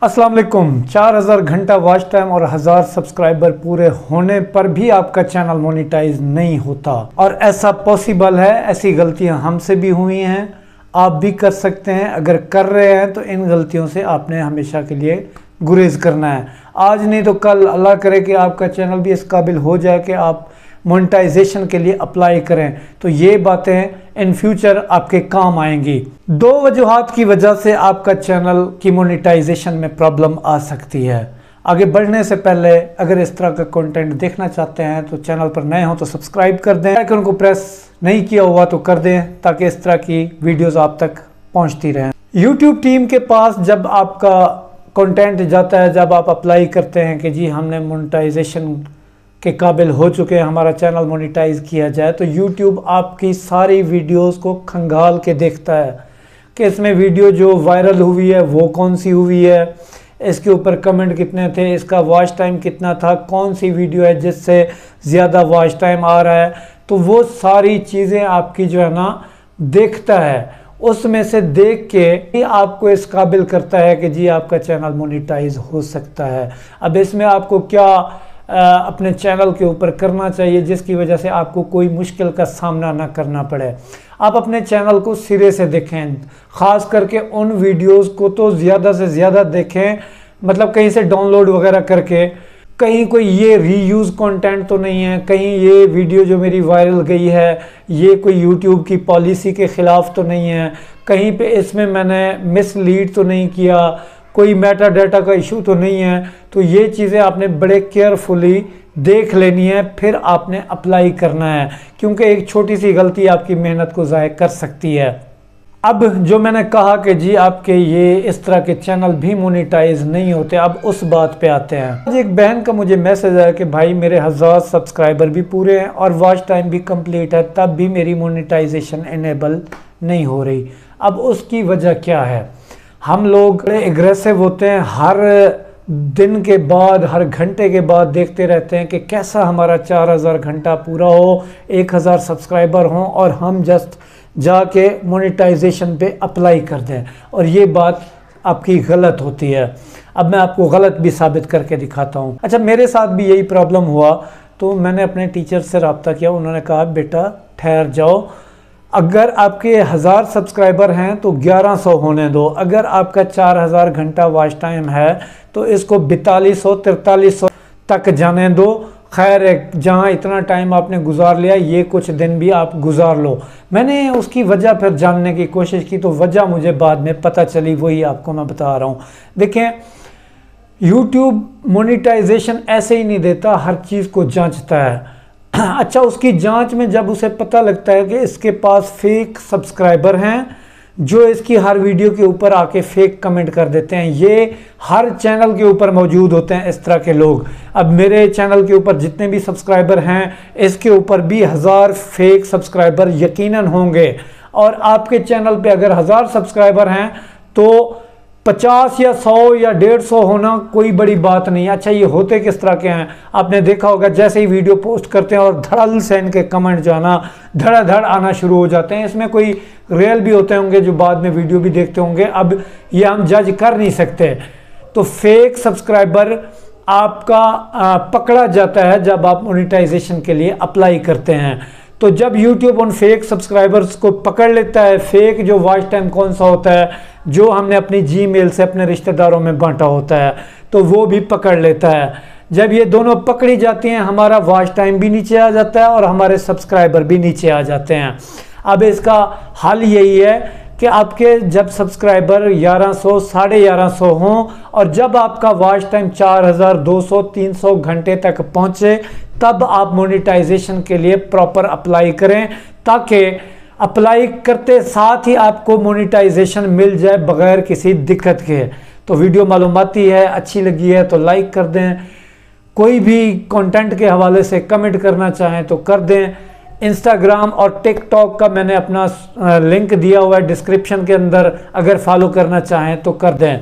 अस्सलाम वालेकुम। 4000 घंटा वॉच टाइम और 1000 सब्सक्राइबर पूरे होने पर भी आपका चैनल मोनेटाइज नहीं होता, और ऐसा पॉसिबल है। ऐसी गलतियां हमसे भी हुई हैं, आप भी कर सकते हैं। अगर कर रहे हैं तो इन गलतियों से आपने हमेशा के लिए गुरेज करना है। आज नहीं तो कल अल्लाह करे कि आपका चैनल भी इस काबिल हो जाए कि आप मोनेटाइजेशन के लिए अप्लाई करें, तो ये बातें इन फ्यूचर आपके काम आएंगी। दो वजूहात की वजह से आपका चैनल की मोनेटाइजेशन में प्रॉब्लम आ सकती है। आगे बढ़ने से पहले अगर इस तरह का कंटेंट देखना चाहते हैं तो चैनल पर नए हो तो सब्सक्राइब कर दें, आइकन को प्रेस नहीं किया हुआ तो कर दें ताकि इस तरह की वीडियोस आप तक पहुंचती रहें। यूट्यूब टीम के पास जब आपका कंटेंट जाता है, जब आप अप्लाई करते हैं कि जी हमने मोनेटाइजेशन के काबिल हो चुके हैं, हमारा चैनल मोनेटाइज किया जाए, तो YouTube आपकी सारी वीडियोस को खंगाल के देखता है कि इसमें वीडियो जो वायरल हुई है वो कौन सी हुई है, इसके ऊपर कमेंट कितने थे, इसका वॉच टाइम कितना था, कौन सी वीडियो है जिससे ज़्यादा वॉच टाइम आ रहा है। तो वो सारी चीज़ें आपकी जो है ना देखता है, उसमें से देख के आपको इस काबिल करता है कि जी आपका चैनल मोनेटाइज हो सकता है। अब इसमें आपको क्या अपने चैनल के ऊपर करना चाहिए जिसकी वजह से आपको कोई मुश्किल का सामना ना करना पड़े। आप अपने चैनल को सिरे से देखें, ख़ास करके उन वीडियोस को तो ज़्यादा से ज़्यादा देखें, मतलब कहीं से डाउनलोड वगैरह करके, कहीं कोई ये रीयूज़ कंटेंट तो नहीं है, कहीं ये वीडियो जो मेरी वायरल गई है ये कोई यूट्यूब की पॉलिसी के ख़िलाफ़ तो नहीं है, कहीं पे इसमें मैंने मिसलीड तो नहीं किया, कोई मेटा डाटा का इशू तो नहीं है। तो ये चीज़ें आपने बड़े केयरफुली देख लेनी है, फिर आपने अप्लाई करना है, क्योंकि एक छोटी सी गलती आपकी मेहनत को ज़ाय कर सकती है। अब जो मैंने कहा कि जी आपके ये इस तरह के चैनल भी मोनेटाइज नहीं होते, अब उस बात पे आते हैं। आज एक बहन का मुझे मैसेज आया कि भाई मेरे 1000 सब्सक्राइबर भी पूरे हैं और वॉच टाइम भी कंप्लीट है, तब भी मेरी मोनेटाइजेशन इनेबल नहीं हो रही। अब उसकी वजह क्या है? हम लोग बड़े एग्रेसिव होते हैं, हर दिन के बाद, हर घंटे के बाद देखते रहते हैं कि कैसा हमारा 4000 घंटा पूरा हो, 1000 सब्सक्राइबर हों और हम जस्ट जाके मोनेटाइजेशन पे अप्लाई कर दें, और ये बात आपकी गलत होती है। अब मैं आपको गलत भी साबित करके दिखाता हूँ। अच्छा, मेरे साथ भी यही प्रॉब्लम हुआ, तो मैंने अपने टीचर से रब्ता किया, उन्होंने कहा बेटा ठहर जाओ, अगर आपके 1000 सब्सक्राइबर हैं तो 1100 होने दो, अगर आपका 4000 घंटा वॉच टाइम है तो इसको 4200-4300 तक जाने दो। खैर जहाँ इतना टाइम आपने गुजार लिया ये कुछ दिन भी आप गुजार लो। मैंने उसकी वजह फिर जानने की कोशिश की, तो वजह मुझे बाद में पता चली, वही आपको मैं बता रहा हूँ। देखें, YouTube मोनेटाइजेशन ऐसे ही नहीं देता, हर चीज़ को जांचता है। अच्छा, उसकी जांच में जब उसे पता लगता है कि इसके पास फेक सब्सक्राइबर हैं जो इसकी हर वीडियो के ऊपर आके फेक कमेंट कर देते हैं, ये हर चैनल के ऊपर मौजूद होते हैं इस तरह के लोग। अब मेरे चैनल के ऊपर जितने भी सब्सक्राइबर हैं इसके ऊपर भी 1000 फेक सब्सक्राइबर यकीनन होंगे, और आपके चैनल पे अगर 1000 सब्सक्राइबर हैं तो 50 या 100 या 150 होना कोई बड़ी बात नहीं। अच्छा, ये होते किस तरह के हैं? आपने देखा होगा, जैसे ही वीडियो पोस्ट करते हैं और धड़ल्ले से इनके कमेंट जो है ना धड़ाधड़ आना शुरू हो जाते हैं। इसमें कोई रियल भी होते होंगे जो बाद में वीडियो भी देखते होंगे, अब ये हम जज कर नहीं सकते। तो फेक सब्सक्राइबर आपका पकड़ा जाता है जब आप मोनेटाइजेशन के लिए अप्लाई करते हैं। तो जब YouTube उन फेक सब्सक्राइबर्स को पकड़ लेता है, फेक जो वॉच टाइम कौन सा होता है जो हमने अपनी जीमेल से अपने रिश्तेदारों में बांटा होता है, तो वो भी पकड़ लेता है। जब ये दोनों पकड़ी जाती हैं, हमारा वॉच टाइम भी नीचे आ जाता है और हमारे सब्सक्राइबर भी नीचे आ जाते हैं। अब इसका हल यही है कि आपके जब सब्सक्राइबर 1100, 1150 हों और जब आपका वॉच टाइम 4200-300 घंटे तक पहुँचे, तब आप मोनेटाइजेशन के लिए प्रॉपर अप्लाई करें, ताकि अप्लाई करते साथ ही आपको मोनेटाइजेशन मिल जाए बगैर किसी दिक्कत के। तो वीडियो मालूमाती है, अच्छी लगी है तो लाइक कर दें, कोई भी कंटेंट के हवाले से कमेंट करना चाहें तो कर दें। इंस्टाग्राम और टिकटॉक का मैंने अपना लिंक दिया हुआ है डिस्क्रिप्शन के अंदर, अगर फॉलो करना चाहें तो कर दें।